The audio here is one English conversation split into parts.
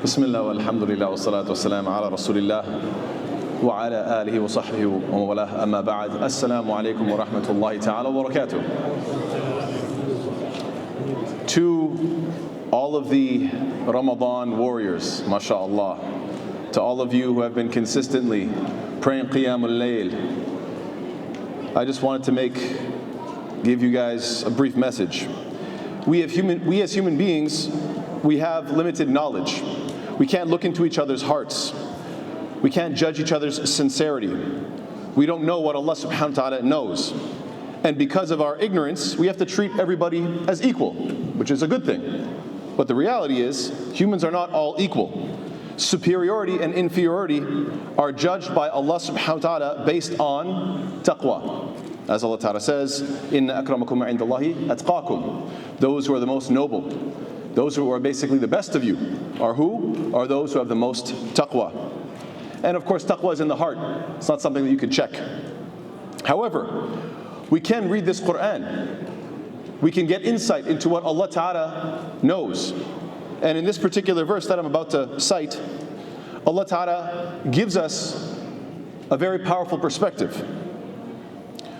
Bismillah walhamdulillah wa salatu wa salam ala rasulillah wa ala alihi wa sahbihi wa mawalah amma ba'd. Assalamu alaikum wa rahmatullahi ta'ala wa barakatuh. To all of the Ramadan warriors, mashallah, to all of you who have been consistently praying Qiyamul Layl, I just wanted to give you guys a brief message. We as human beings, we have limited knowledge. We can't look into each other's hearts. We can't judge each other's sincerity. We don't know what Allah subhanahu wa ta'ala knows. And because of our ignorance, we have to treat everybody as equal, which is a good thing. But the reality is, humans are not all equal. Superiority and inferiority are judged by Allah subhanahu wa ta'ala based on taqwa. As Allah ta'ala says, Inna akramakum indallahi atqakum. Those who are the most noble, those who are basically the best of you, are who? Are those who have the most taqwa. And of course, taqwa is in the heart. It's not something that you can check. However, we can read this Quran. We can get insight into what Allah Ta'ala knows. And in this particular verse that I'm about to cite, Allah Ta'ala gives us a very powerful perspective.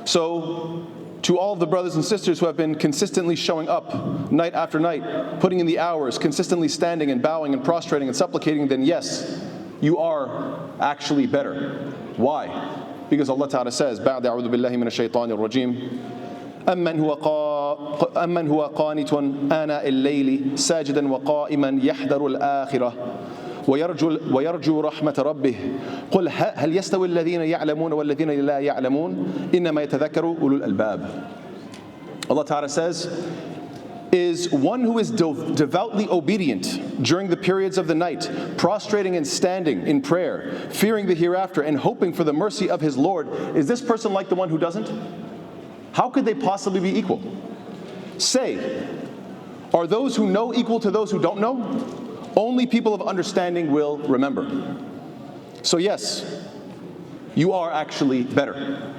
So, to all of the brothers and sisters who have been consistently showing up night after night, putting in the hours, consistently standing and bowing and prostrating and supplicating, then yes, you are actually better. Why? Because Allah Ta'ala says, بَعْدَ أَعُوذُ بِاللَّهِ مِنَ الشَّيْطَانِ الرَّجِيمِ أَمَّنْ هُوَ قَانِتٌ آنَاءَ اللَّيْلِ سَاجِدًا وَقَائِمًا يَحْذَرُ الْآخِرَةَ ويرجو رحمة ربه قل هل يستوي الذين يعلمون والذين لا يعلمون إنما يتذكر أولو الألباب. Allah Ta'ala says, is one who is devoutly obedient during the periods of the night, prostrating and standing in prayer, fearing the hereafter and hoping for the mercy of his Lord, is this person like the one who doesn't? How could they possibly be equal? Say, are those who know equal to those who don't know? Only people of understanding will remember. So yes, you are actually better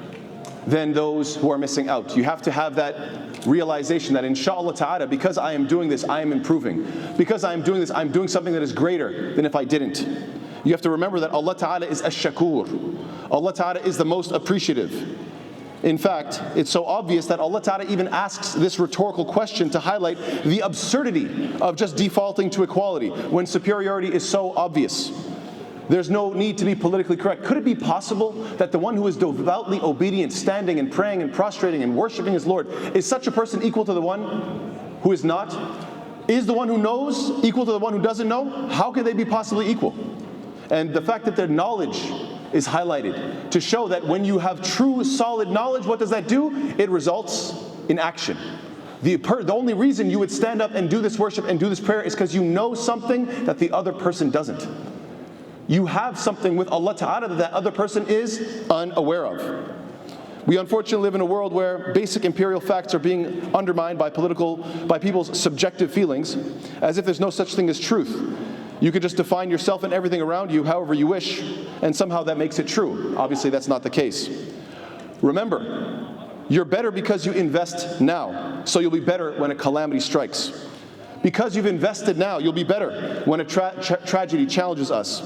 than those who are missing out. You have to have that realization that inshallah ta'ala, because I am doing this, I am improving. Because I am doing this, I'm doing something that is greater than if I didn't. You have to remember that Allah Ta'ala is ash-shakur. Allah Ta'ala is the most appreciative. In fact, it's so obvious that Allah Ta'ala even asks this rhetorical question to highlight the absurdity of just defaulting to equality when superiority is so obvious. There's no need to be politically correct. Could it be possible that the one who is devoutly obedient, standing and praying and prostrating and worshiping his Lord, is such a person equal to the one who is not? Is the one who knows equal to the one who doesn't know? How can they be possibly equal? And the fact that their knowledge is highlighted to show that when you have true solid knowledge, what does that do? It results in action. The only reason you would stand up and do this worship and do this prayer is because you know something that the other person doesn't. You have something with Allah Ta'ala that that other person is unaware of. We unfortunately live in a world where basic imperial facts are being undermined by people's subjective feelings, as if there's no such thing as truth. You could just define yourself and everything around you however you wish, and somehow that makes it true. Obviously, that's not the case. Remember, you're better because you invest now, so you'll be better when a calamity strikes. Because you've invested now, you'll be better when a tragedy challenges us.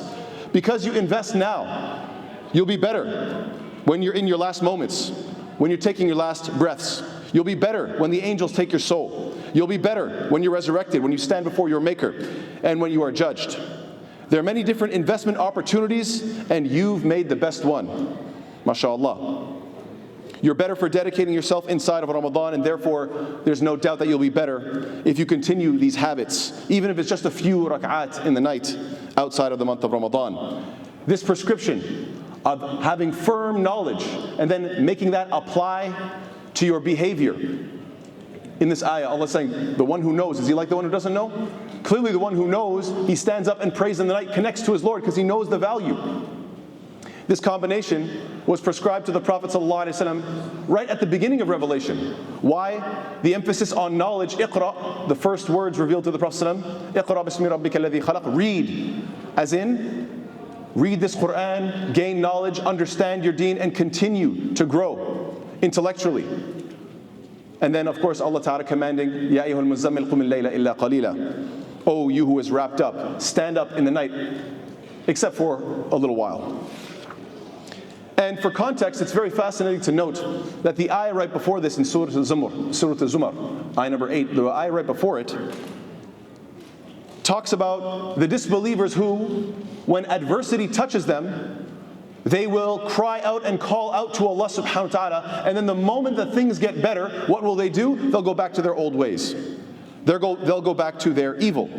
Because you invest now, you'll be better when you're in your last moments, when you're taking your last breaths. You'll be better when the angels take your soul. You'll be better when you're resurrected, when you stand before your Maker, and when you are judged. There are many different investment opportunities, and you've made the best one. MashaAllah. You're better for dedicating yourself inside of Ramadan, and therefore there's no doubt that you'll be better if you continue these habits, even if it's just a few rak'at in the night outside of the month of Ramadan. This prescription of having firm knowledge and then making that apply to your behavior. In this ayah, Allah is saying, the one who knows, is he like the one who doesn't know? Clearly the one who knows, he stands up and prays in the night, connects to his Lord because he knows the value. This combination was prescribed to the Prophet ﷺ right at the beginning of revelation. Why? The emphasis on knowledge, iqra, the first words revealed to the Prophet ﷺ, iqra bismi rabbika alladhi khalaq, read, as in, read this Quran, gain knowledge, understand your deen, and continue to grow intellectually. And then of course Allah Ta'ala commanding, Ya ayyuhal muzammil qum al-layla illa qalila. O you who is wrapped up, stand up in the night, except for a little while. And for context, it's very fascinating to note that the ayah right before this in Surah Al-Zumar, ayah number 8, the ayah right before it, talks about the disbelievers who, when adversity touches them, they will cry out and call out to Allah subhanahu wa ta'ala, and then the moment that things get better, what will they do? They'll go back to their old ways. They'll go back to their evil.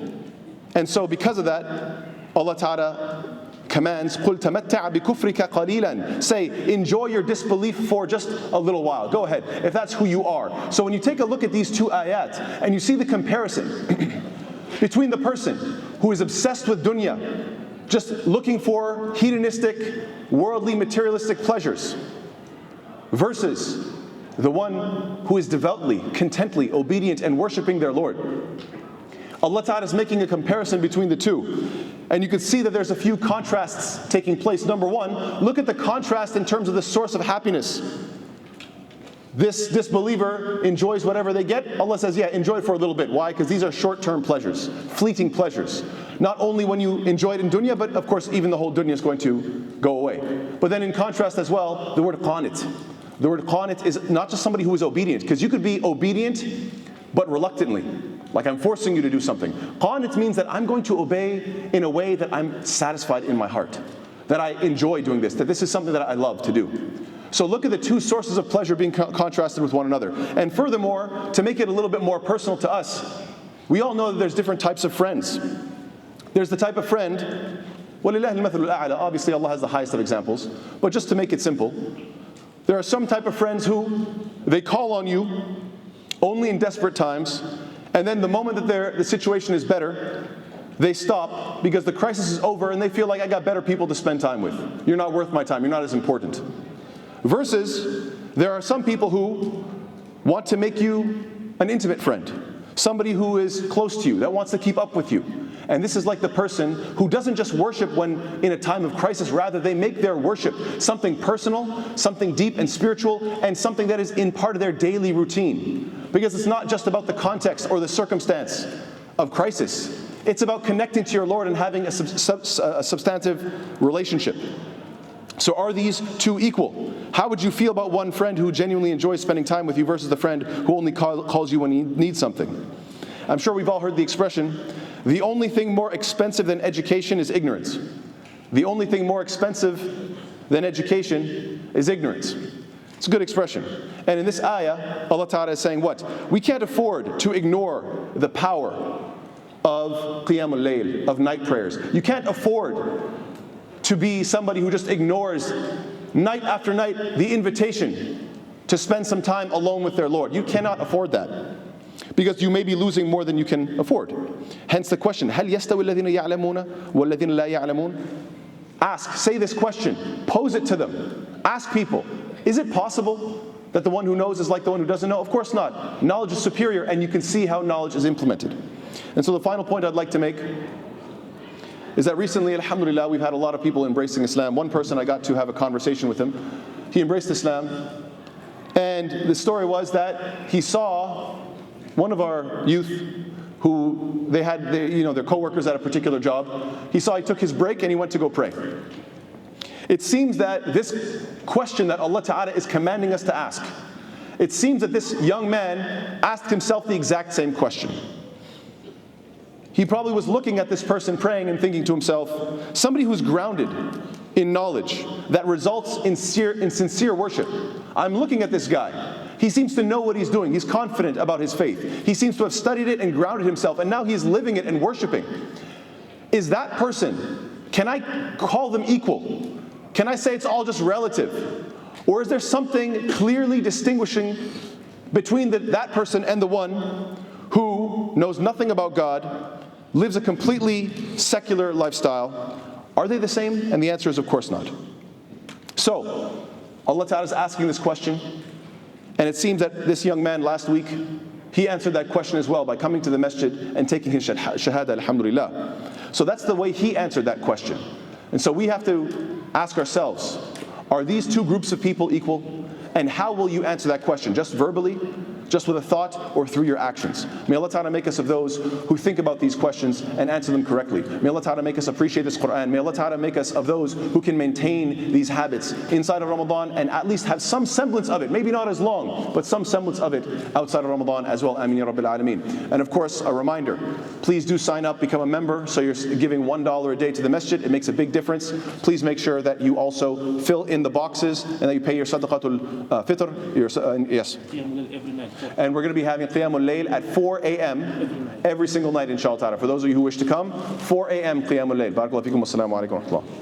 And so because of that, Allah ta'ala commands, قُلْ تَمَتَّعَ بِكُفْرِكَ قَلِيلًا. Say, enjoy your disbelief for just a little while. Go ahead, if that's who you are. So when you take a look at these two ayat, and you see the comparison between the person who is obsessed with dunya, just looking for hedonistic, worldly, materialistic pleasures, versus the one who is devoutly, contently, obedient, and worshiping their Lord. Allah Ta'ala is making a comparison between the two. And you can see that there's a few contrasts taking place. Number one, look at the contrast in terms of the source of happiness. This disbeliever enjoys whatever they get. Allah says, yeah, enjoy it for a little bit. Why? Because these are short-term pleasures, fleeting pleasures. Not only when you enjoy it in dunya, but of course even the whole dunya is going to go away. But then in contrast as well, the word qanit. The word qanit is not just somebody who is obedient, because you could be obedient but reluctantly, like I'm forcing you to do something. Qanit means that I'm going to obey in a way that I'm satisfied in my heart, that I enjoy doing this, that this is something that I love to do. So look at the two sources of pleasure being contrasted with one another. And furthermore, to make it a little bit more personal to us, we all know that there's different types of friends. There's the type of friend, وَلِلَّهِ الْمَثَلُ الْأَعْلَى, obviously Allah has the highest of examples, but just to make it simple, there are some type of friends who, they call on you only in desperate times, and then the moment that the situation is better, they stop because the crisis is over and they feel like I got better people to spend time with. You're not worth my time, you're not as important. Versus, there are some people who want to make you an intimate friend, somebody who is close to you, that wants to keep up with you. And this is like the person who doesn't just worship when in a time of crisis, rather they make their worship something personal, something deep and spiritual, and something that is in part of their daily routine. Because it's not just about the context or the circumstance of crisis. It's about connecting to your Lord and having a substantive relationship. So are these two equal? How would you feel about one friend who genuinely enjoys spending time with you versus the friend who only calls you when he needs something? I'm sure we've all heard the expression, the only thing more expensive than education is ignorance. The only thing more expensive than education is ignorance. It's a good expression. And in this ayah, Allah Ta'ala is saying what? We can't afford to ignore the power of Qiyamul Layl, of night prayers. You can't afford to be somebody who just ignores night after night the invitation to spend some time alone with their Lord. You cannot afford that, because you may be losing more than you can afford. Hence the question, هل يستوي الذين يعلمون والذين لا يعلمون? Ask, say this question, pose it to them. Ask people, is it possible that the one who knows is like the one who doesn't know? Of course not. Knowledge is superior, and you can see how knowledge is implemented. And so the final point I'd like to make is that recently, alhamdulillah, we've had a lot of people embracing Islam. One person, I got to have a conversation with him. He embraced Islam, and the story was that he saw one of our youth who they had their co-workers at a particular job. He saw he took his break and he went to go pray. It seems that this question that Allah Ta'ala is commanding us to ask, it seems that this young man asked himself the exact same question. He probably was looking at this person praying and thinking to himself, somebody who's grounded in knowledge that results in sincere worship. I'm looking at this guy. He seems to know what he's doing. He's confident about his faith. He seems to have studied it and grounded himself, and now he's living it and worshiping. Is that person, can I call them equal? Can I say it's all just relative? Or is there something clearly distinguishing between that person and the one who knows nothing about God, lives a completely secular lifestyle? Are they the same? And the answer is of course not. So, Allah Ta'ala is asking this question, and it seems that this young man last week, he answered that question as well by coming to the masjid and taking his shahada, alhamdulillah. So that's the way he answered that question. And so we have to ask ourselves, are these two groups of people equal? And how will you answer that question? Just verbally? just with a thought or through your actions. May Allah Ta'ala make us of those who think about these questions and answer them correctly. May Allah Ta'ala make us appreciate this Quran. May Allah Ta'ala make us of those who can maintain these habits inside of Ramadan and at least have some semblance of it, maybe not as long, but some semblance of it outside of Ramadan as well. Ameen ya Rabbil Alameen. And of course, a reminder, please do sign up, become a member, so you're giving $1 a day to the masjid. It makes a big difference. Please make sure that you also fill in the boxes and that you pay your sadaqatul fitr. Yes. And we're going to be having Qiyamul Layl at 4 a.m. every single night, inshallah ta'ala. For those of you who wish to come, 4 a.m. Qiyamul Layl. Barakallahu feekum. Wassalamu alaikum wa rahmatullah.